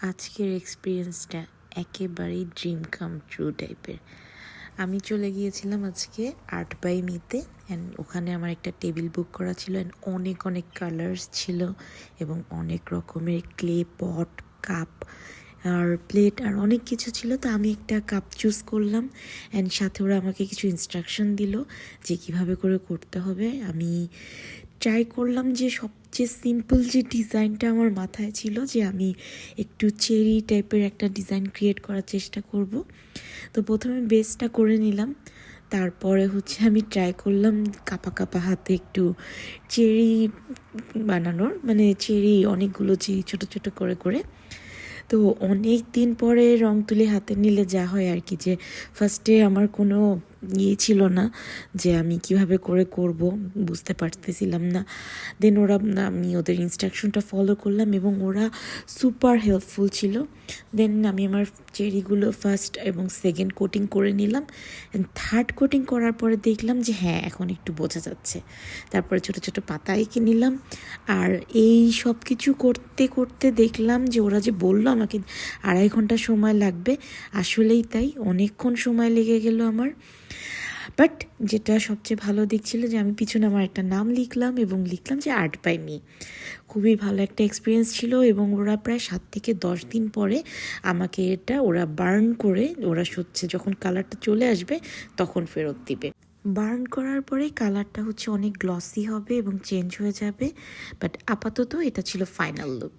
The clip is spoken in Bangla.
আজকের এক্সপিরিয়েন্সটা একেবারেই ড্রিম কাম ট্রু টাইপের। আমি চলে গিয়েছিলাম আজকে আর্ট বাই মিতে, অ্যান্ড ওখানে আমার একটা টেবিল বুক করা ছিল, অ্যান্ড অনেক অনেক কালার্স ছিল এবং অনেক রকমের ক্লে পট, কাপ আর প্লেট আর অনেক কিছু ছিল। তো আমি একটা কাপ চুজ করলাম, অ্যান্ড সাথে ওরা আমাকে কিছু ইনস্ট্রাকশন দিল যে কীভাবে করে করতে হবে। আমি ট্রাই করলাম যে সবচেয়ে সিম্পল যে ডিজাইনটা আমার মাথায় ছিল, যে আমি একটু চেরি টাইপের একটা ডিজাইন ক্রিয়েট করার চেষ্টা করব। তো প্রথমে বেসটা করে নিলাম, তারপরে আমি ট্রাই করলাম কাপা কাপা হাতে একটু চেরি বানানোর, মানে চেরি অনেকগুলো চেরি ছোটো ছোটো করে করে। তো অনেক দিন পরে রং তুলি হাতে নিলে যা হয় আর কি, যে ফার্স্টে আমার কোনো ছিল না যে আমি কিভাবে করে করব, বুঝতে পারতেছিলাম না। দেন আমি ওদের ইনস্ট্রাকশনটা ফলো করলাম এবং ওরা সুপার হেল্পফুল ছিল। দেন আমি আমার চেরিগুলো ফার্স্ট এবং সেকেন্ড কোটিং করে নিলাম, অ্যান্ড থার্ড কোটিং করার পরে দেখলাম যে হ্যাঁ, এখন একটু বোঝা যাচ্ছে। তারপরে ছোটো ছোটো পাতা এঁকে নিলাম। আর এই সব কিছু করতে করতে দেখলাম যে ওরা যে বললো আমাকে 2.5 ঘন্টা সময় লাগবে, আসলেই তাই, অনেকক্ষণ সময় লেগে গেল আমার। বাট যেটা সবচেয়ে ভালো দিক ছিল যে আমি পিছনে আমার একটা নাম লিখলাম এবং লিখলাম যে আর্ট বাই মি। খুবই ভালো একটা এক্সপিরিয়েন্স ছিল এবং ওরা প্রায় 7 থেকে 10 দিন পরে আমাকে এটা ওরা বার্ন করে, ওরা যখন কালারটা চলে আসবে তখন ফেরত দিবে। বার্ন করার পরে কালারটা অনেক গ্লসি হবে এবং চেঞ্জ হয়ে যাবে। বাট আপাতত এটা ছিল ফাইনাল লুক।